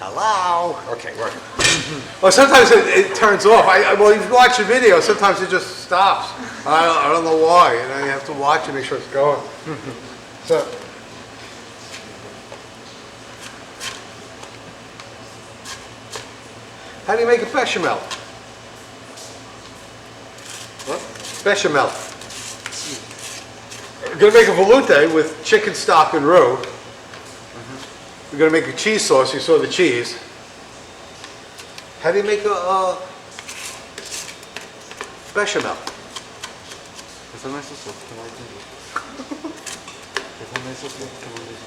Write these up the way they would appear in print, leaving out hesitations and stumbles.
Hello? Okay, working. Well, sometimes it turns off. Well, if you watch a video, sometimes it just stops. I don't know why. You know, you have to watch and make sure it's going. So, how do you make a bechamel? What? Bechamel. We're going to make a veloute with chicken stock and roux. We're going to make a cheese sauce. You saw the cheese. How do you make a bechamel? 계산할 소스 어떻게 만들지? 계산할 소스 어떻게 만들지?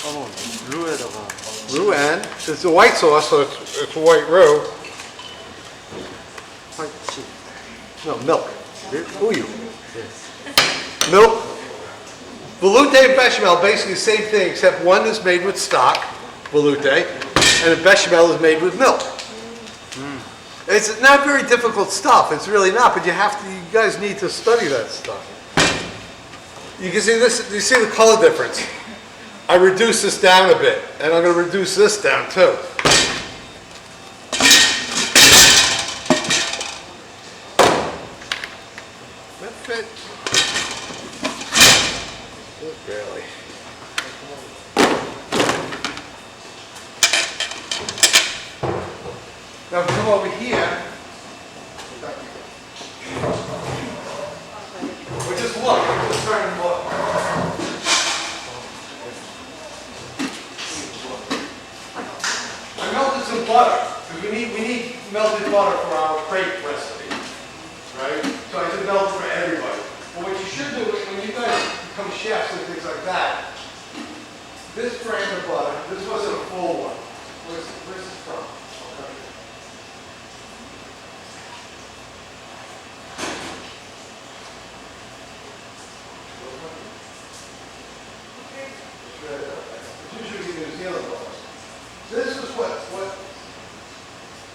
까먹었네. 루에다가 Roux and it's a white sauce, so it's white roux. 화이치. No, milk. Uyu. Yes. Milk. Veloute and bechamel, basically the same thing, except one is made with stock, veloute, and a bechamel is made with milk. It's not very difficult stuff. It's really not, but you guys need to study that stuff. You can see this. You see the color difference. I reduced this down a bit, and I'm going to reduce this down too. That fit? Barely. Now if you come over here, we just look, just turn and look. I melted some butter, because we need melted butter for our crepe recipe, right? So I just melted for everybody. Well, what you should do is when you guys become chefs and things like that, this brand of butter, this wasn't a full one. Where's this from? Okay. It's usually New Zealand butter. This is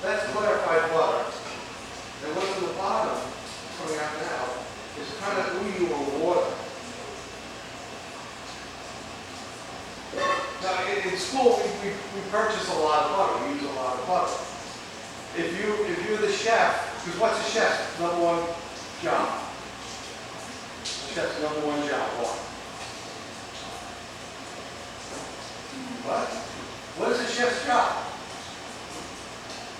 that's clarified butter. And what's in the bottom, coming out now, is kind of uyu or water. Now, in school, we purchase a lot of butter. We use a lot of butter. If you're the chef, because what's a chef's number one job? Chef's number one job, what? What? What is a chef's job?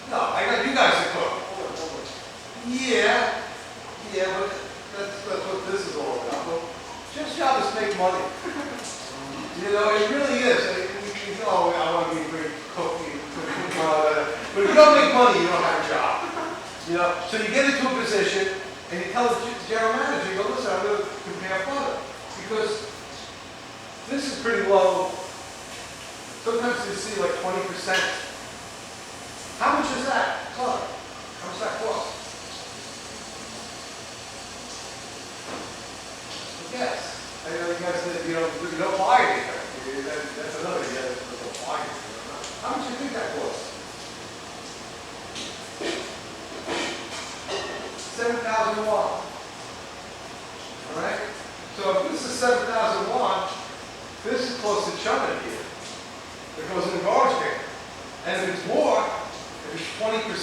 No, I got you guys to cook. Yeah, but that's what this is all about. But chef's job is to make money. You know, it really is. I want to be a great cook. But if you don't make money, you don't have a job. You know, so you get into a position and you tell the general manager, you go, listen, I'm going to compare butter because this is pretty low. Sometimes you see like 20%. How much is that? Butter. How much does that cost? Yes. I know you guys said you don't buy anything. That's another thing. You don't buy anything. How much do you think that costs? 7,000 won. All right. So if this is 7,000 won, this is close to chunking here. It goes in the garbage can. And if it's more, if it's 20%,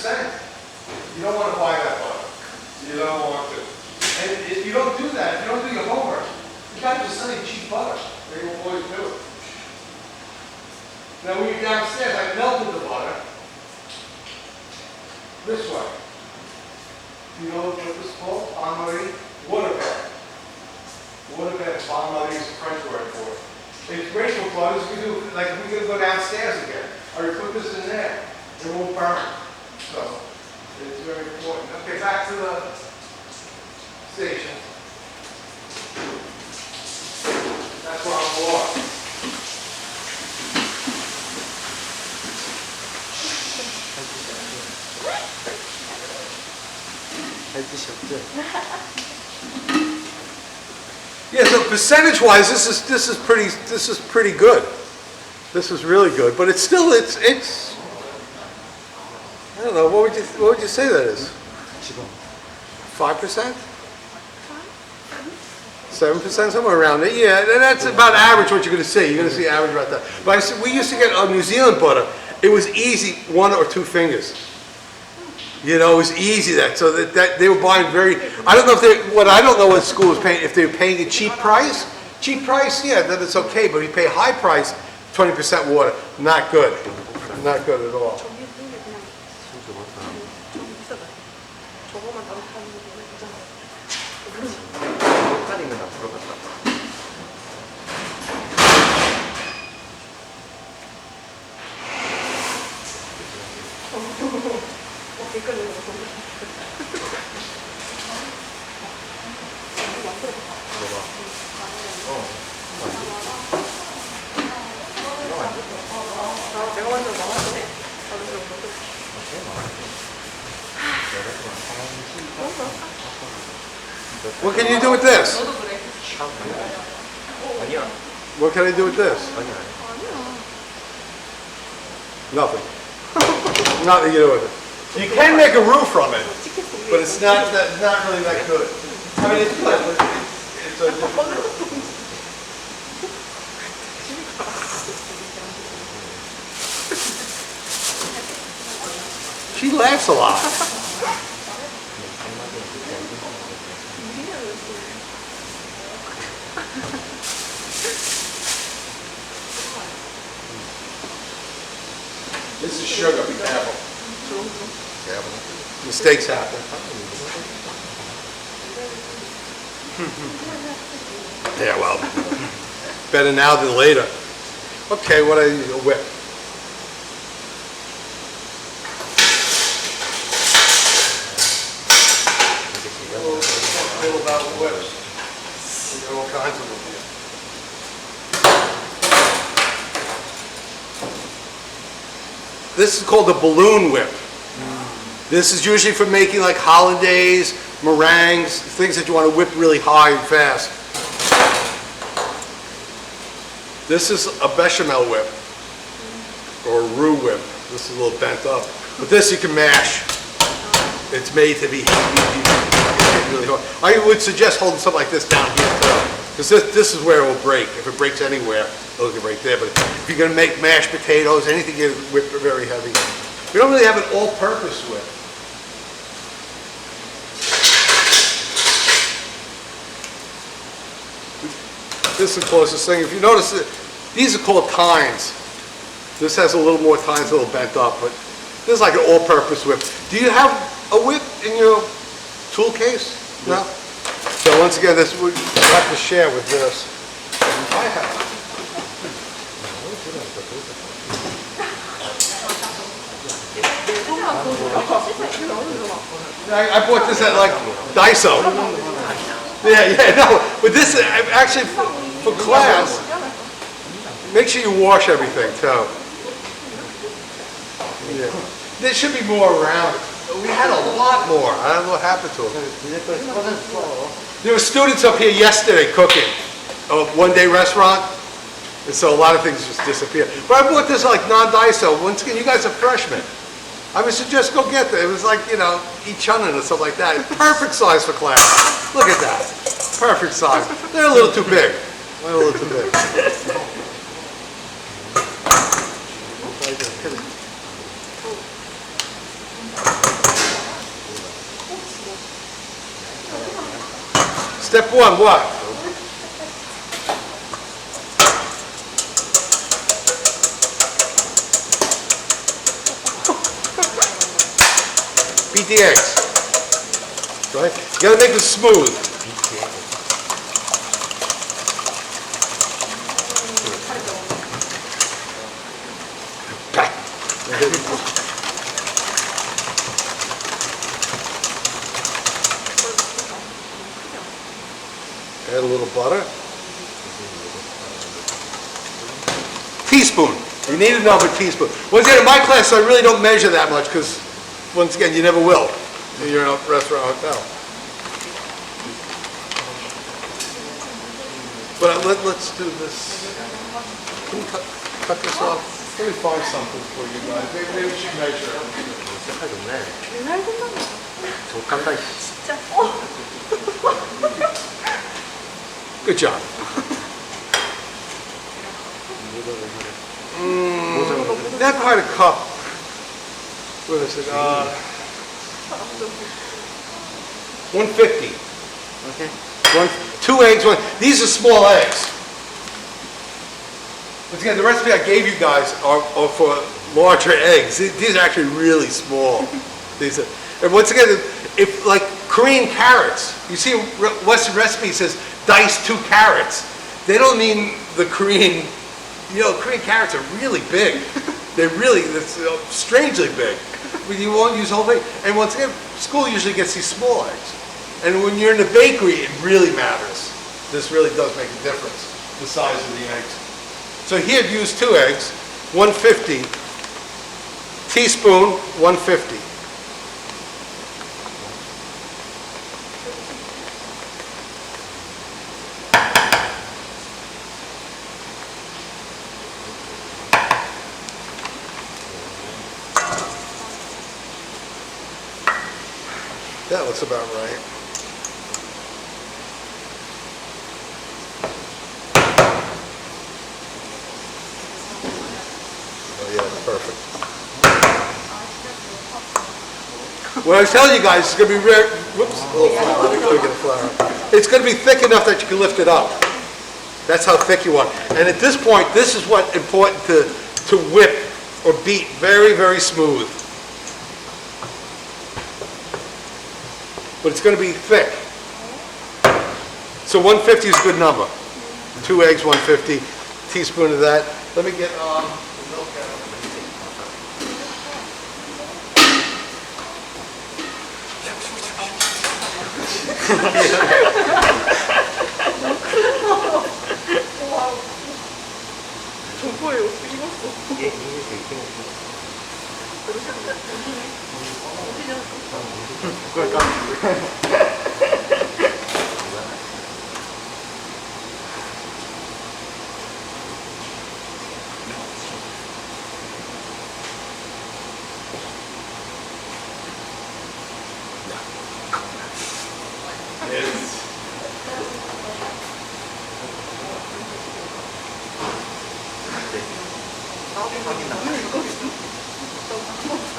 you don't want to buy that butter. You don't want to. And if you don't do that, if you don't do your homework, you guys are selling cheap butter. They will always do it. Now when you're downstairs, I melted the butter this way. You know what this is called? Bain-marie? Water bed. Water bed, bain-marie is a French word for it. It's great for butters. We do, like if we're going to go downstairs again, or you put this in there, it won't burn. So it's very important. Okay, back to the station. That's where I'm going. Yeah, so percentage-wise, this is pretty good. This is really good, but it's I don't know. What would you say that is? 5%? 7%, somewhere around there. Yeah, and that's about average what you're going to see. You're going to see average about that. But we used to get New Zealand butter. It was easy, 1 or 2 fingers. You know, it was easy that. So that they were buying very. I don't know if I don't know what school was paying. If they were paying a cheap price, yeah, then it's okay. But if you pay a high price, 20% water, not good, not good at all. 헷갈리면 나 물어봤다. 내가 완전 망했네. What can you do with this? 너도 그래. 아니야. What can I do with this? 아니야. Nothing. Nothing to do with it. You can make a roof from it, but it's not really that good. I mean, it's good, but it's a different roof. She laughs a lot. This is sugar, be careful. Mistakes happen. Yeah, well, better now than later. Okay, what I need, a whip. Feel about whips. There are all kinds of them here. This is called a balloon whip. This is usually for making like hollandaise, meringues, things that you want to whip really high and fast. This is a bechamel whip, or a roux whip. This is a little bent up. But this you can mash. It's made to be really hard. I would suggest holding something like this down here too, because this is where it will break. If it breaks anywhere, it'll get right there. But if you're going to make mashed potatoes, anything you whip very heavy. We don't really have an all-purpose whip. This is the closest thing. If you notice, these are called tines. This has a little more tines, a little bent up, but this is like an all-purpose whip. Do you have a whip in your tool case? No? So once again, this we have to share with this. I have. I bought this at like Daiso. Yeah, no. But this actually for class. Make sure you wash everything too. Yeah. There should be more around. We had a lot more. I don't know what happened to them. There were students up here yesterday cooking a one-day restaurant, and so a lot of things just disappeared. But I bought this like non-Daiso. Once again, you guys are freshmen. I would suggest go get that. It was like, you know, eat chunnin or something like that. Perfect size for class. Look at that. Perfect size. They're a little too big. They're a little too big. Step one, what? Beat the eggs. Right? You gotta make it smooth. Add a little butter. Teaspoon. You need another teaspoon. Once again, in my class, I really don't measure that much because, once again, you never will. You're in a restaurant or hotel. But let's do this. Can you cut this off? Let me find something for you guys. Maybe we should measure it. 색깔 좋네. 맨날 생각나. 저 깐다. 진짜. Good job. Not quite a cup. What is it? 150. Okay. Two eggs, these are small eggs. Once again, the recipe I gave you guys are for larger eggs. These are actually really small. These are, and once again, if like Korean carrots, you see Western recipe says dice 2 carrots. They don't mean the Korean, Korean carrots are really big. They're strangely big. But you won't use the whole thing. And once again, school usually gets these small eggs. And when you're in the bakery, it really matters. This really does make a difference, the size of the eggs. So here I've used 2 eggs, 150, teaspoon, 150. That looks about right. Oh yeah, perfect. What I was telling you guys, it's going to be rare. Whoops, a little flour. Let me go get a flour. It's going to be thick enough that you can lift it up. That's how thick you want. And at this point, this is what's important to whip or beat very, very smooth. But it's going to be thick. So 150 is a good number. 2 eggs, 150, teaspoon of that. Let me get the milk out. 이게 되게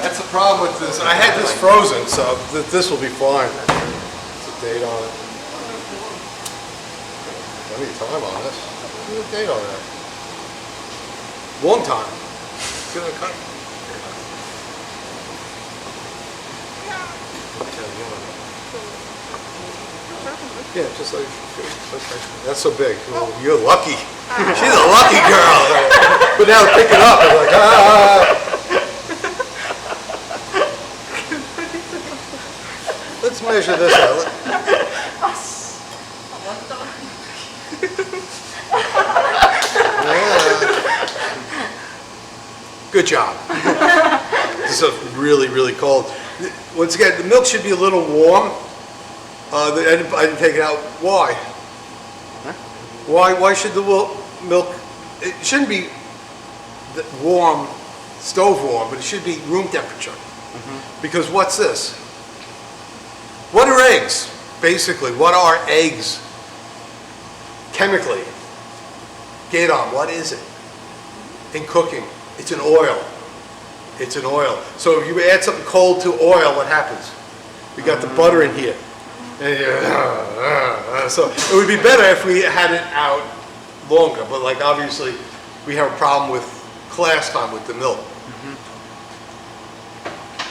That's the problem with this. I had this frozen, so this will be fine. What's the date on it? Plenty of time on this. What's the date on that? Long time. It's gonna cut. Yeah, just like, that's so big. Oh, you're lucky. She's a lucky girl. But now to pick it up, it's like, ah. Let's measure this out. Yeah. Good job. This is really, really cold. Once again, the milk should be a little warm. I didn't take it out. Why? Huh? Why should the milk? It shouldn't be warm, stove warm, but it should be room temperature. Because what's this? What are eggs? Basically, what are eggs? Chemically. Gaydon, what is it? In cooking, it's an oil. It's an oil. So if you add something cold to oil, what happens? We got the butter in here. And so it would be better if we had it out longer, but like obviously we have a problem with class time with the milk.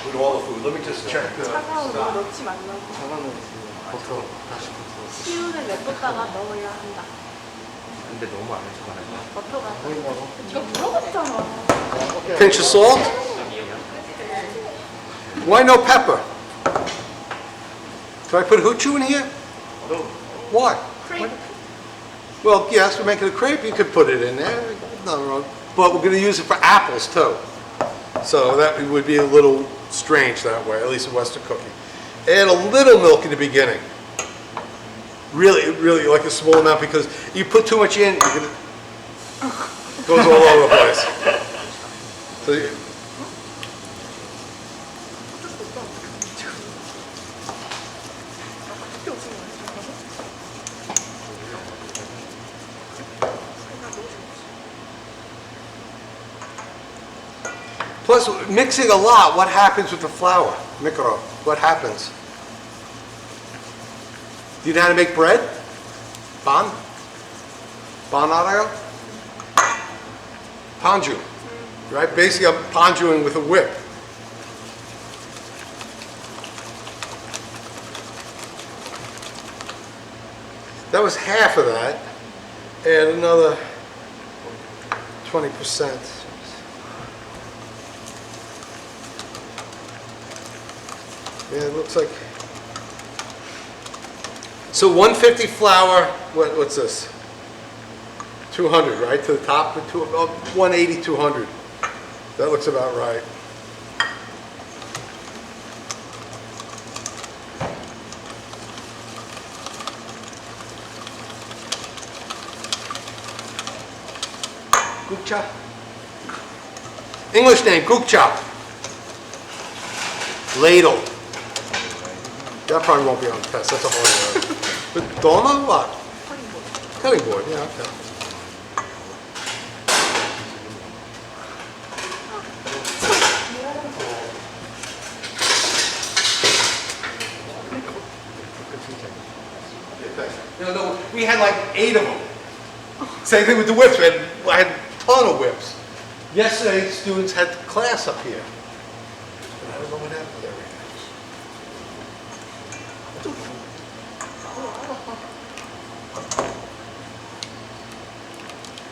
With all the food. Let me just check the 차가운 거 stock. 넣지 말라고. 차가운 버터 다시 버터. 시우를 냅뒀다가 넣어야 한다. 근데 너무 안 해서 말이야. 버터가. 이거 물어봤잖아. Pinch of salt. Why no pepper? Do I put huchu in here? No. Why? 크림. Well, yes, we're making a crepe. You could put it in there. Nothing wrong. But we're going to use it for apples too. So that would be a little strange that way, at least in Western cooking. Add a little milk in the beginning. Really like a small amount, because you put too much in, it goes all over the place. So Plus, mixing a lot, what happens with the flour? Micro, what happens? Do you know how to make bread? Ban? Ban al아요? Panju, right? Basically, I'm panjuing with a whip. That was half of that, and another 20%. Yeah, it looks like. So 150 flour, what's this? 200, right, to the top, 180, 200. That looks about right. Gukcha. English name, Gukcha. Ladle. That probably won't be on the test, that's a hard word. But Doma, what? Cutting board, yeah, okay. No, we had like 8 of them. Same thing with the whips. I had a ton of whips. Yesterday, students had class up here. I don't know what happened there.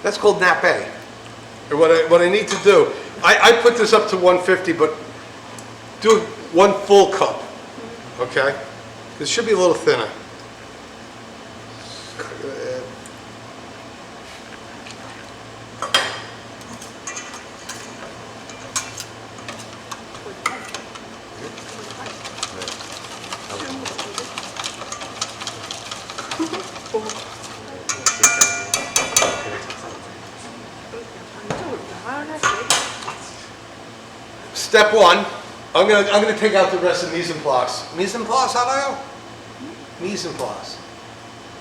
That's called nappe. And what I need to do, I put this up to 150, but do 1 full cup. Okay? This should be a little thinner. Step 1, I'm gonna take out the rest of mise en place. Mise en place, 알아요? Mise en place.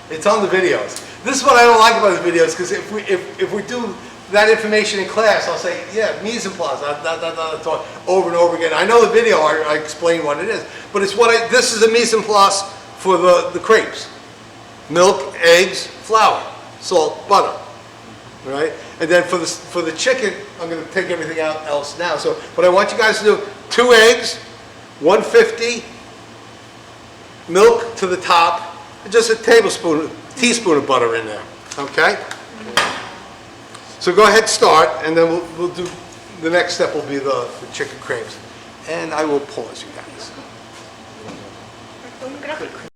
It's on the videos. This is what I don't like about the videos, because if we do that information in class, I'll say, yeah, mise en place, over and over again. I know the video, I explain what it is, but it's this is a mise en place for the crepes. Milk, eggs, flour, salt, butter, right? And then for the chicken, I'm going to take everything out else now. So what I want you guys to do, 2 eggs, 150, milk to the top, and just a teaspoon of butter in there, okay? So go ahead, start, and then we'll do, the next step will be the chicken crepes. And I will pause you guys.